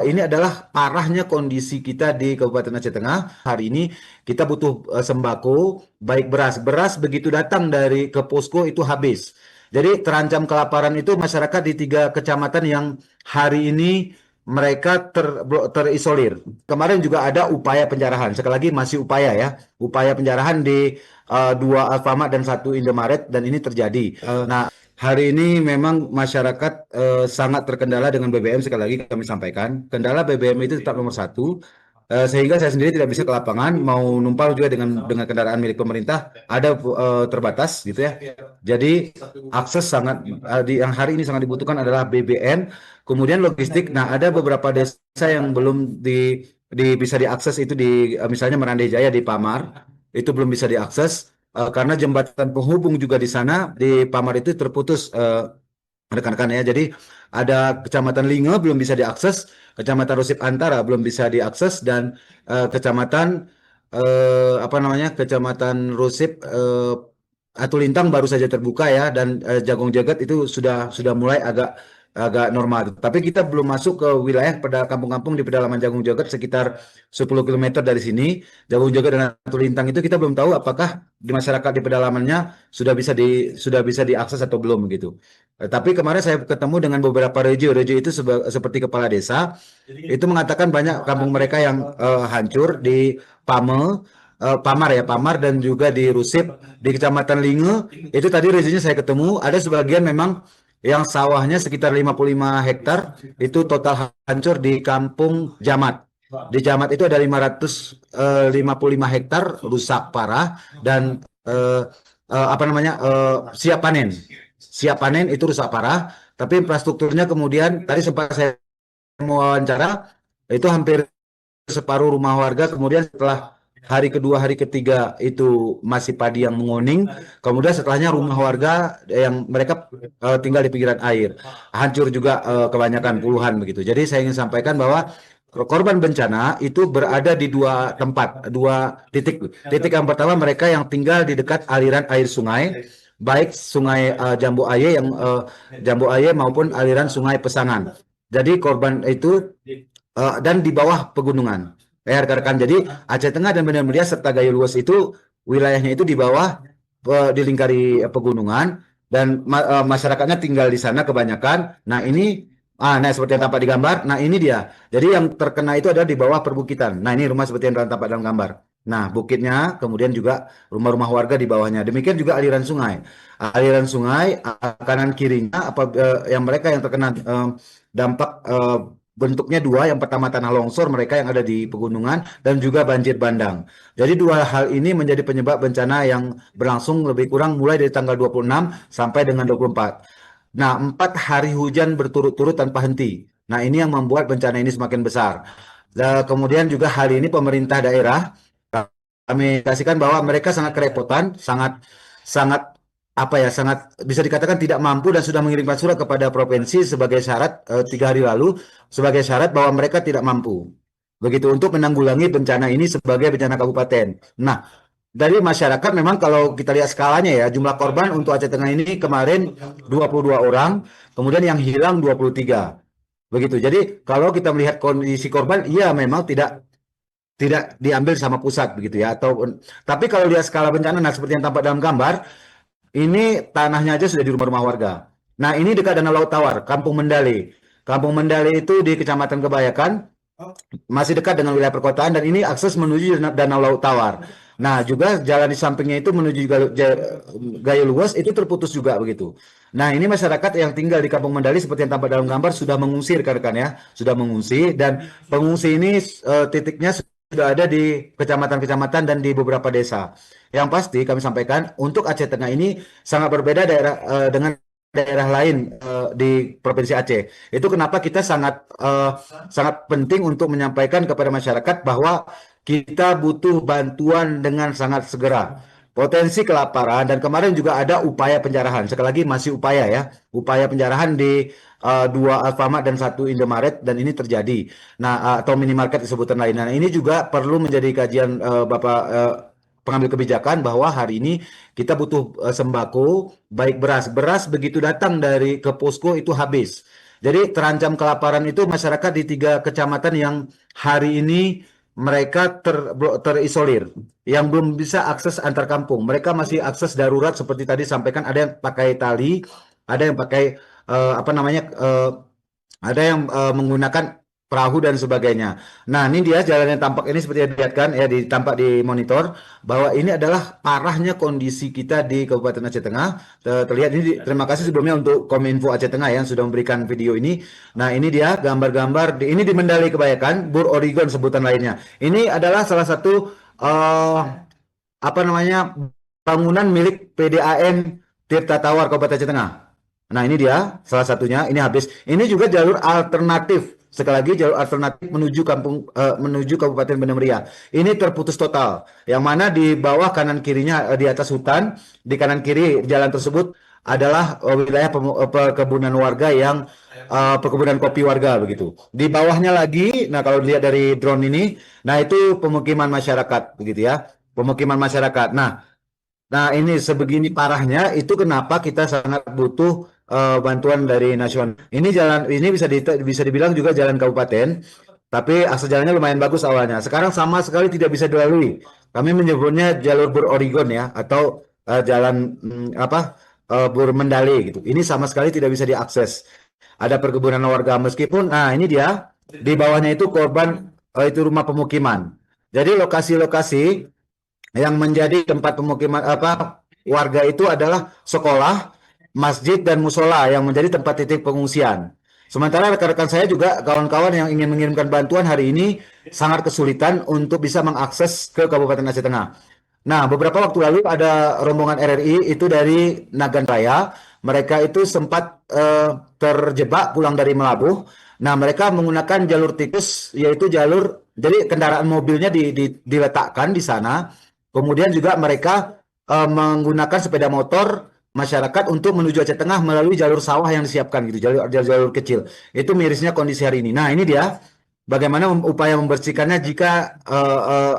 Ini adalah parahnya kondisi kita di Kabupaten Aceh Tengah. Hari ini kita butuh sembako, baik beras. Beras begitu datang dari ke posko itu habis. Jadi terancam kelaparan itu masyarakat di 3 kecamatan yang hari ini mereka terisolir. Kemarin juga ada upaya penjarahan. Sekali lagi masih upaya ya. Upaya penjarahan di 2 Alfamart dan 1 Indomaret dan ini terjadi. Nah, hari ini memang masyarakat sangat terkendala dengan BBM. Sekali lagi kami sampaikan, kendala BBM itu tetap nomor satu, sehingga saya sendiri tidak bisa ke lapangan, mau numpang juga dengan kendaraan milik pemerintah ada terbatas gitu ya. Jadi akses sangat yang hari ini sangat dibutuhkan adalah BBM, kemudian logistik. Nah, ada beberapa desa yang belum bisa diakses itu di misalnya Merandai Jaya di Pamar itu belum bisa diakses. Karena jembatan penghubung juga di sana di Pamar itu terputus rekan-rekan ya. Jadi ada Kecamatan Linge belum bisa diakses, Kecamatan Rusip Antara belum bisa diakses dan Kecamatan apa namanya Kecamatan Rusip Atulintang baru saja terbuka ya dan Jagong Jagat itu sudah mulai agak agak normal. Tapi kita belum masuk ke wilayah pada kampung-kampung di pedalaman Jagung Jagat sekitar 10 kilometer dari sini. Jagung Jagat dan Atulintang itu kita belum tahu apakah di masyarakat di pedalamannya sudah bisa diakses atau belum gitu. Tapi kemarin saya ketemu dengan beberapa regio itu seperti kepala desa itu mengatakan banyak kampung mereka yang hancur di Pamar ya, Pamar dan juga di Rusip, di Kecamatan Linge. Itu tadi regionya saya ketemu, ada sebagian memang yang sawahnya sekitar 55 hektar itu total hancur di Kampung Jamat. Di Jamat itu ada 555 hektar rusak parah dan apa namanya siap panen. Siap panen itu rusak parah, tapi infrastrukturnya kemudian tadi sempat saya wawancara itu hampir separuh rumah warga kemudian setelah hari kedua hari ketiga itu masih padi yang menguning, kemudian setelahnya rumah warga yang mereka tinggal di pinggiran air hancur juga kebanyakan puluhan begitu. Jadi saya ingin sampaikan bahwa korban bencana itu berada di 2 tempat, 2 titik. Titik yang pertama mereka yang tinggal di dekat aliran air sungai, baik sungai Jambu Aye maupun aliran sungai Pesangan. Jadi korban itu dan di bawah pegunungan. Ya, rekan-rekan. Jadi Aceh Tengah dan Banda Mulia serta Gayo Luas itu wilayahnya itu di bawah dilingkari pegunungan dan masyarakatnya tinggal di sana kebanyakan. Nah, nah seperti yang tampak di gambar. Nah, ini dia. Jadi yang terkena itu adalah di bawah perbukitan. Nah, ini rumah seperti yang tampak dalam gambar. Nah, bukitnya, kemudian juga rumah-rumah warga di bawahnya. Demikian juga aliran sungai. Aliran sungai kanan kirinya yang mereka yang terkena dampak bentuknya dua, yang pertama tanah longsor mereka yang ada di pegunungan dan juga banjir bandang. Jadi dua hal ini menjadi penyebab bencana yang berlangsung lebih kurang mulai dari tanggal 26 sampai dengan 24. Nah, 4 hari hujan berturut-turut tanpa henti. Nah, ini yang membuat bencana ini semakin besar. Dan kemudian juga hari ini pemerintah daerah kami kasihkan bahwa mereka sangat kerepotan, sangat sangat sangat bisa dikatakan tidak mampu dan sudah mengirimkan surat kepada provinsi sebagai syarat 3 hari lalu sebagai syarat bahwa mereka tidak mampu. Begitu untuk menanggulangi bencana ini sebagai bencana kabupaten. Nah, dari masyarakat memang kalau kita lihat skalanya ya, jumlah korban untuk Aceh Tengah ini kemarin 22 orang, kemudian yang hilang 23. Begitu. Jadi kalau kita melihat kondisi korban, iya memang tidak diambil sama pusat begitu ya atau tapi kalau lihat skala bencana nah seperti yang tampak dalam gambar ini tanahnya aja sudah di rumah-rumah warga. Nah, ini dekat Danau Laut Tawar, Kampung Mendali. Kampung Mendali itu di Kecamatan Kebayakan, masih dekat dengan wilayah perkotaan dan ini akses menuju Danau Laut Tawar. Nah, juga jalan di sampingnya itu menuju Gayo Luas itu terputus juga begitu. Nah, ini masyarakat yang tinggal di Kampung Mendali seperti yang tampak dalam gambar sudah mengungsi rekan-rekan ya, sudah mengungsi dan pengungsi ini titiknya sudah ada di kecamatan-kecamatan dan di beberapa desa. Yang pasti kami sampaikan untuk Aceh Tengah ini sangat berbeda dengan daerah lain di Provinsi Aceh. Itu kenapa kita sangat penting untuk menyampaikan kepada masyarakat bahwa kita butuh bantuan dengan sangat segera. Potensi kelaparan dan kemarin juga ada upaya penjarahan. Sekali lagi masih upaya ya, upaya penjarahan di 2 Alfamart dan 1 Indomaret dan ini terjadi. Nah, atau minimarket sebutan lain. Nah, ini juga perlu menjadi kajian Bapak pengambil kebijakan bahwa hari ini kita butuh sembako, baik beras. Beras begitu datang dari ke posko itu habis. Jadi terancam kelaparan itu masyarakat di 3 kecamatan yang hari ini mereka terisolir, yang belum bisa akses antar kampung. Mereka masih akses darurat seperti tadi sampaikan, ada yang pakai tali, ada yang pakai apa namanya, ada yang menggunakan perahu dan sebagainya. Nah, ini dia jalan yang tampak ini seperti yang dilihat kan ya, tampak di monitor bahwa ini adalah parahnya kondisi kita di Kabupaten Aceh Tengah. Terlihat ini. Terima kasih sebelumnya untuk Kominfo Aceh Tengah yang sudah memberikan video ini. Nah, ini dia gambar-gambar. Ini di Mendali kebanyakan, Bur Oregon sebutan lainnya. Ini adalah salah satu apa namanya, bangunan milik PDAM Tirta Tawar Kabupaten Aceh Tengah. Nah, ini dia salah satunya. Ini habis. Ini juga jalur alternatif. Sekali lagi jalur alternatif menuju menuju Kabupaten Banda Meriah. Ini terputus total. Yang mana di bawah kanan kirinya di atas hutan, di kanan kiri jalan tersebut adalah wilayah perkebunan warga yang perkebunan kopi warga begitu. Di bawahnya lagi, nah kalau dilihat dari drone ini, nah itu pemukiman masyarakat begitu ya. Pemukiman masyarakat. Nah, ini sebegini parahnya itu kenapa kita sangat butuh bantuan dari nasional. Ini jalan ini bisa dibilang juga jalan kabupaten, tapi akses jalannya lumayan bagus awalnya. Sekarang sama sekali tidak bisa dilalui. Kami menyebutnya jalur Bur Oregon ya, atau jalan Bur Mendali gitu. Ini sama sekali tidak bisa diakses. Ada perkebunan warga meskipun, nah ini dia di bawahnya itu korban itu rumah pemukiman. Jadi lokasi-lokasi yang menjadi tempat pemukiman warga itu adalah sekolah, masjid dan musola yang menjadi tempat titik pengungsian. Sementara rekan-rekan saya juga kawan-kawan yang ingin mengirimkan bantuan hari ini sangat kesulitan untuk bisa mengakses ke Kabupaten Aceh Tengah. Nah, beberapa waktu lalu ada rombongan RRI itu dari Nagan Raya. Mereka itu sempat terjebak pulang dari Melabuh. Nah, mereka menggunakan jalur tikus, yaitu jalur, jadi kendaraan mobilnya diletakkan di sana. Kemudian juga mereka menggunakan sepeda motor masyarakat untuk menuju Aceh Tengah melalui jalur sawah yang disiapkan gitu, jalur kecil. Itu mirisnya kondisi hari ini. Nah, ini dia bagaimana upaya membersihkannya jika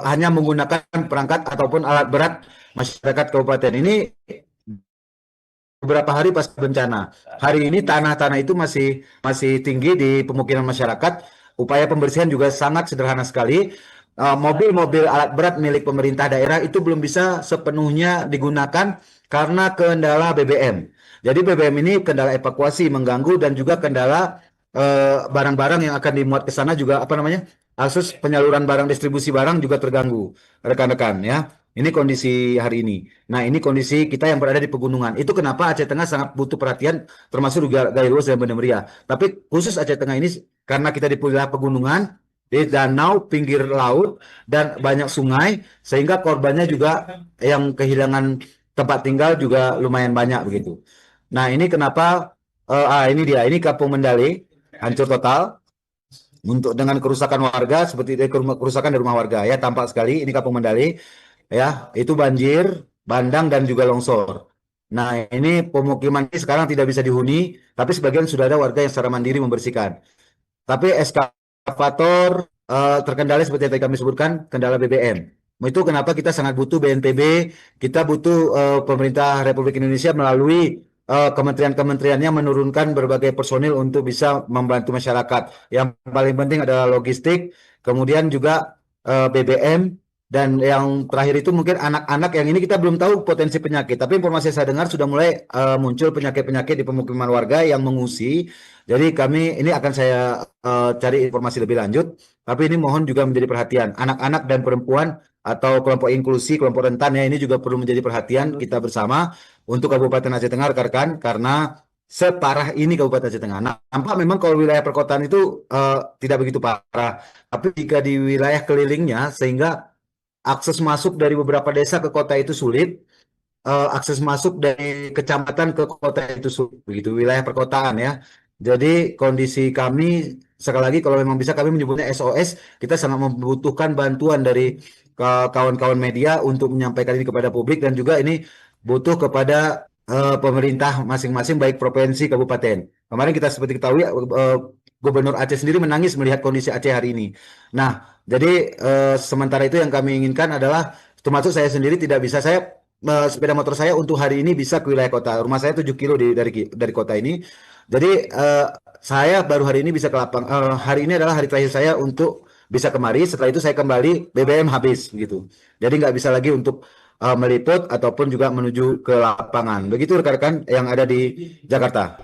hanya menggunakan perangkat ataupun alat berat masyarakat kabupaten ini. Beberapa hari pas bencana, hari ini tanah-tanah itu masih tinggi di pemukiman masyarakat. Upaya pembersihan juga sangat sederhana sekali. Mobil-mobil alat berat milik pemerintah daerah itu belum bisa sepenuhnya digunakan karena kendala BBM. Jadi BBM ini kendala evakuasi mengganggu, dan juga kendala barang-barang yang akan dimuat ke sana juga akses penyaluran barang, distribusi barang juga terganggu, rekan-rekan ya. Ini kondisi hari ini. Nah, ini kondisi kita yang berada di pegunungan. Itu kenapa Aceh Tengah sangat butuh perhatian, termasuk juga Gailuas dan Banda Meriah. Tapi khusus Aceh Tengah ini karena kita di wilayah pegunungan, di danau, pinggir laut, dan banyak sungai, sehingga korbannya juga yang kehilangan tempat tinggal juga lumayan banyak begitu. Nah, ini kenapa ini dia, ini Kampung Mendali hancur total untuk dengan kerusakan warga seperti kerusakan di rumah warga ya, tampak sekali ini Kampung Mendali ya, itu banjir, bandang dan juga longsor. Nah, ini pemukiman ini sekarang tidak bisa dihuni, tapi sebagian sudah ada warga yang secara mandiri membersihkan. Tapi ekskavator terkendala seperti yang tadi kami sebutkan, kendala BBM. Itu kenapa kita sangat butuh BNPB, kita butuh pemerintah Republik Indonesia melalui kementerian-kementeriannya menurunkan berbagai personil untuk bisa membantu masyarakat. Yang paling penting adalah logistik, kemudian juga BBM, dan yang terakhir itu mungkin anak-anak yang ini kita belum tahu potensi penyakit. Tapi informasi yang saya dengar sudah mulai muncul penyakit-penyakit di pemukiman warga yang mengungsi. Jadi ini akan saya cari informasi lebih lanjut. Tapi ini mohon juga menjadi perhatian. Anak-anak dan perempuan atau kelompok inklusi, kelompok rentan ya, ini juga perlu menjadi perhatian kita bersama untuk Kabupaten Aceh Tengah, rekan-rekan, karena separah ini Kabupaten Aceh Tengah. Nah, nampak memang kalau wilayah perkotaan itu tidak begitu parah. Tapi jika di wilayah kelilingnya, sehingga akses masuk dari beberapa desa ke kota itu sulit, akses masuk dari kecamatan ke kota itu sulit, begitu wilayah perkotaan ya. Jadi kondisi kami, sekali lagi kalau memang bisa kami menyebutnya SOS, kita sangat membutuhkan bantuan dari kawan-kawan media untuk menyampaikan ini kepada publik, dan juga ini butuh kepada pemerintah masing-masing baik provinsi, kabupaten. Kemarin kita seperti ketahui Gubernur Aceh sendiri menangis melihat kondisi Aceh hari ini. Nah, jadi sementara itu yang kami inginkan adalah, termasuk saya sendiri tidak bisa, sepeda motor saya untuk hari ini bisa ke wilayah kota. Rumah saya 7 kilo dari kota ini. Jadi saya baru hari ini bisa ke lapang. Hari ini adalah hari terakhir saya untuk bisa kemari. Setelah itu saya kembali BBM habis gitu. Jadi nggak bisa lagi untuk meliput ataupun juga menuju ke lapangan. Begitu rekan-rekan yang ada di Jakarta.